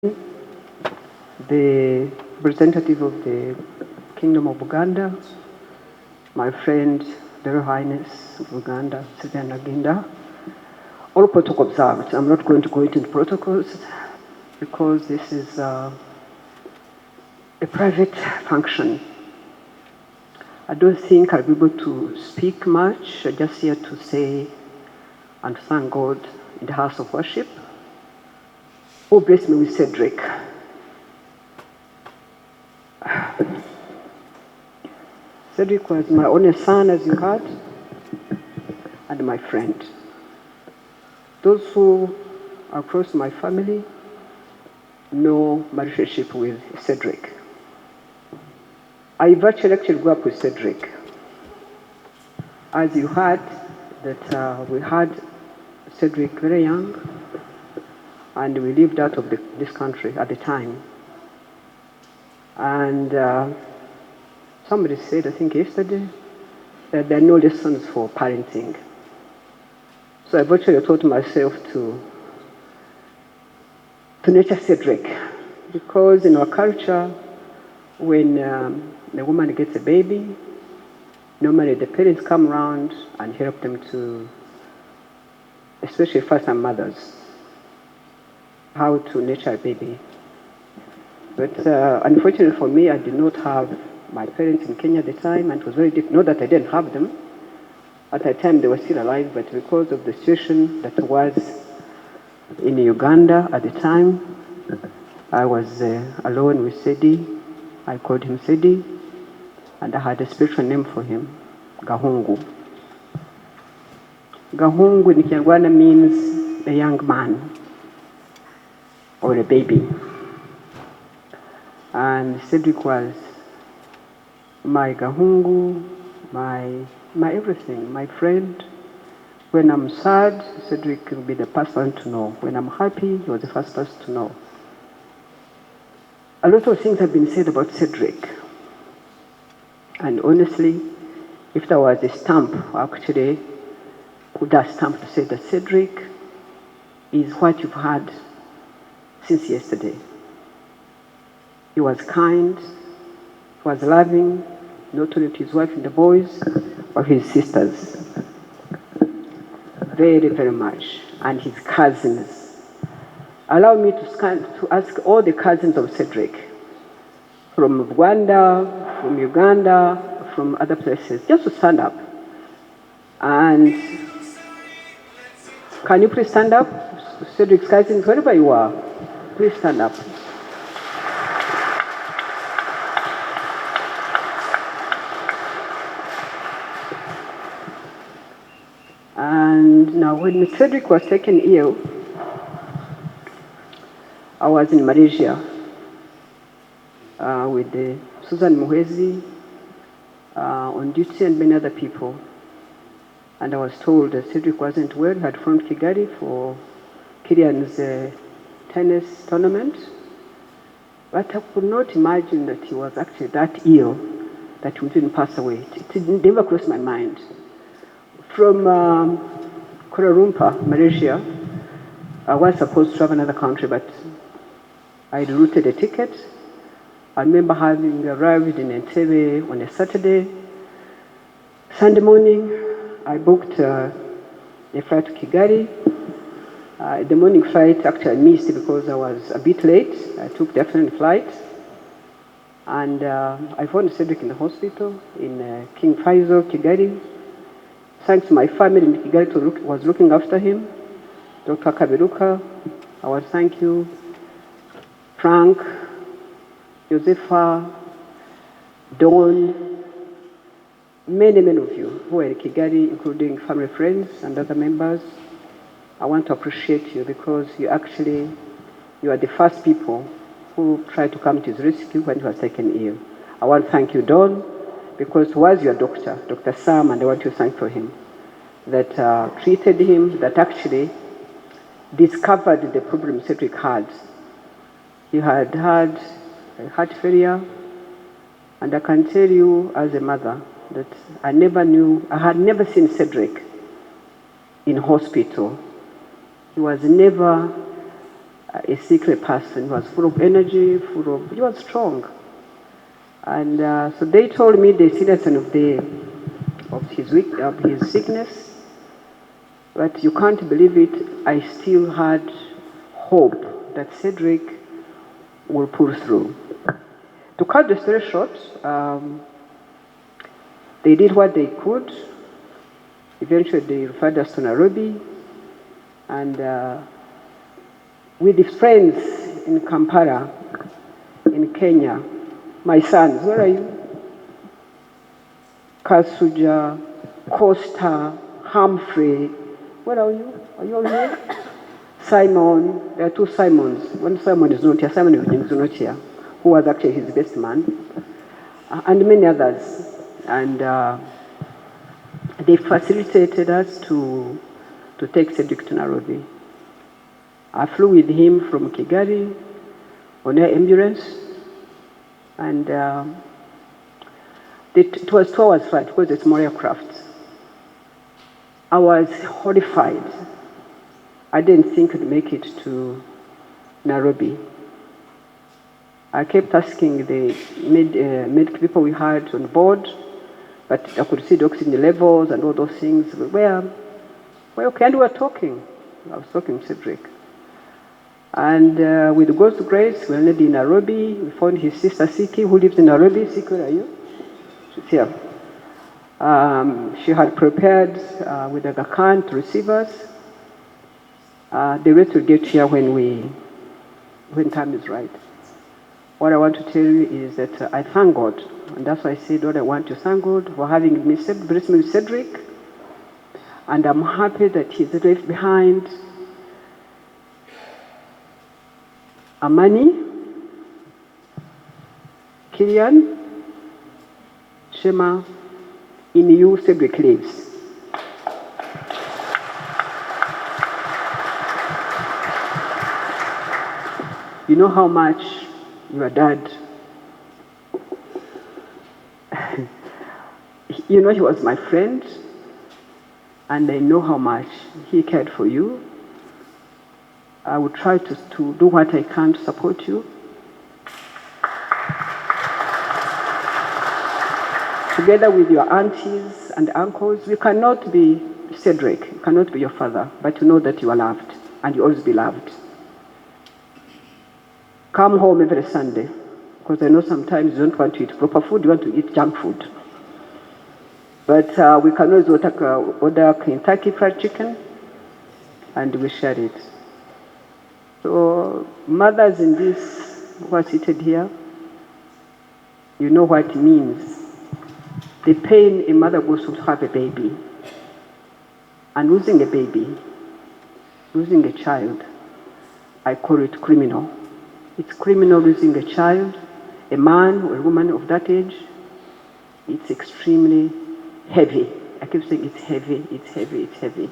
the representative of the Kingdom of Uganda, my friend, the Royal Highness of Uganda, Museveni Agenda, all protocol observed. I'm not going to go into protocols because this is a private function. I don't think I'll be able to speak much. I'm just here to say and thank God in the house of worship, who blessed me with Cedric. Cedric was my only son, as you heard, and my friend. Those who are close to my family know my relationship with Cedric. I virtually actually grew up with Cedric. As you heard, that we had Cedric very young, and we lived out of this country at the time. And somebody said, I think yesterday, that there are no lessons for parenting. So I virtually taught myself to nurture Cedric, because in our culture, when the woman gets a baby, normally the parents come around and help them to, especially first-time mothers, how to nurture a baby. But unfortunately for me, I did not have my parents in Kenya at the time, and it was very difficult. Not that I didn't have them. At the time, they were still alive, but because of the situation that was in Uganda at the time, I was alone with Sedi. I called him Sedi, and I had a special name for him, Gahungu. Gahungu in Kinyarwanda means a young man or a baby. And Cedric was my Gahungu, my everything, my friend. When I'm sad, Cedric will be the first one to know. When I'm happy, he was the first person to know. A lot of things have been said about Cedric. And honestly, if there was a stamp, actually, put that stamp to say that Cedric is what you've had since yesterday. He was kind, he was loving, not only to his wife and the boys, but his sisters. Very, very much. And his cousins. Allow me to ask all the cousins of Cedric, from Rwanda, from Uganda, from other places, just to stand up. And can you please stand up? Cedric's cousins, wherever you are, please stand up. And now when Cedric was taken ill, I was in Malaysia with Susan Muhezi on duty and many other people. And I was told that Cedric wasn't well, he had flown Kigali for Kilian's tennis tournament. But I could not imagine that he was actually that ill that he wouldn't pass away. It never crossed my mind. From Kuala Lumpur, Malaysia, I was supposed to have another country, but I routed a ticket. I remember having arrived in Entebbe on a Saturday. Sunday morning, I booked a flight to Kigali. The morning flight actually I missed because I was a bit late. I took the afternoon flight. And I found Cedric in the hospital in King Faisal, Kigali. Thanks to my family in Kigali who was looking after him. Dr. Kaberuka, I want to thank you. Frank, Josefa, Dawn, many of you who are in Kigali, including family, friends, and other members. I want to appreciate you because you are the first people who tried to come to his rescue when he was taken ill. I want to thank you, Dawn, because he was your doctor, Dr. Sam, and I want to thank for him, that treated him, that actually discovered the problem Cedric had. He had had a heart failure, and I can tell you as a mother that I had never seen Cedric in hospital. He was never a secret person. He was full of energy, he was strong. And so they told me the seriousness of his sickness, but you can't believe it, I still had hope that Cedric will pull through. To cut the story short, they did what they could. Eventually, they referred us to Nairobi, and with his friends in Kampala, in Kenya, my sons, where are you? Kasuja, Costa, Humphrey, where are you? Are you all here? Simon, there are two Simons. One Simon is not here, Simon is not here, who was actually his best man, and many others. And they facilitated us to take Cedric to Nairobi. I flew with him from Kigali on air ambulance, and it was 2 hours flight because it's more aircraft. I was horrified. I didn't think I'd make it to Nairobi. I kept asking the medical people we had on board, but I could see the oxygen levels and all those things. Well, okay, and we were talking. I was talking to Cedric. And with God's grace, we landed in Nairobi. We found his sister Siki, who lives in Nairobi. Siki, where are you? She's here. She had prepared with Aga Khan to receive us. The rest will get here when time is right. What I want to tell you is that I thank God, and that's why I said what I want to thank God for having blessed me with Cedric, and I'm happy that he's left behind Amani, Kilian, Shema, in you, Cedric lives. You know how much your dad, you know, he was my friend, and I know how much he cared for you. I will try to do what I can to support you. Together with your aunties and uncles, we cannot be Cedric, cannot be your father, but you know that you are loved, and you always be loved. Come home every Sunday, because I know sometimes you don't want to eat proper food, you want to eat junk food. But we can always order Kentucky Fried Chicken, and we share it. So mothers in this who are seated here, you know what it means. The pain a mother goes through to have a baby. And losing a baby, losing a child, I call it criminal. It's criminal losing a child, a man or a woman of that age. It's extremely heavy. I keep saying it's heavy, it's heavy, it's heavy.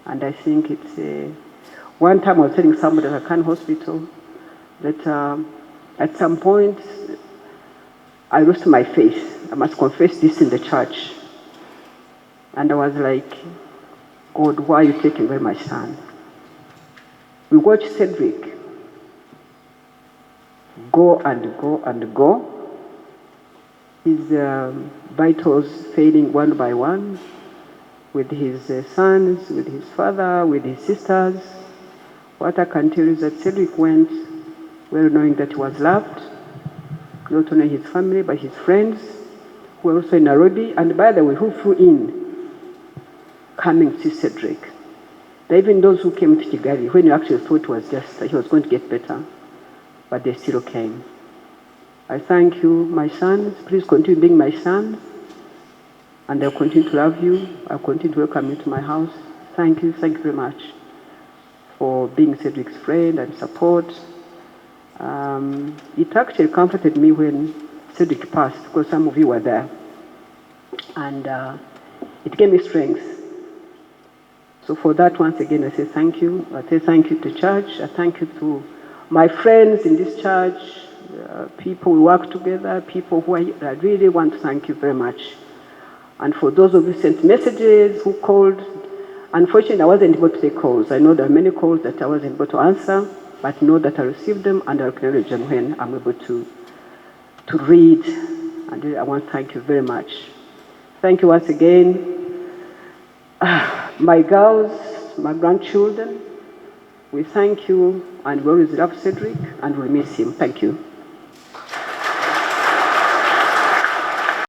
And I think it's one time I was telling somebody at a Khan hospital that at some point I lost my faith. I must confess this in the church. And I was like, God, why are you taking away my son? We watched Cedric go and go and go. His vitals fading one by one, with his sons, with his father, with his sisters. What I can tell you is that Cedric went well knowing that he was loved, not only his family, but his friends, who were also in Nairobi, and by the way, who flew in, coming to Cedric. Even those who came to Kigali, when you actually thought it was just he was going to get better, but they still came. I thank you, my sons. Please continue being my sons, and I'll continue to love you. I'll continue to welcome you to my house. Thank you very much for being Cedric's friend and support. It actually comforted me when Cedric passed, because some of you were there. And it gave me strength. So for that, once again, I say thank you. I say thank you to church. I thank you to my friends in this church, people who work together, people who I really want to thank you very much. And for those of you who sent messages, who called, unfortunately, I wasn't able to take calls. I know there are many calls that I wasn't able to answer. but know that I received them and I'll acknowledge them when I'm able to read. And I want to thank you very much. Thank you once again. My girls, my grandchildren, we thank you and we always love Cedric and we miss him. Thank you.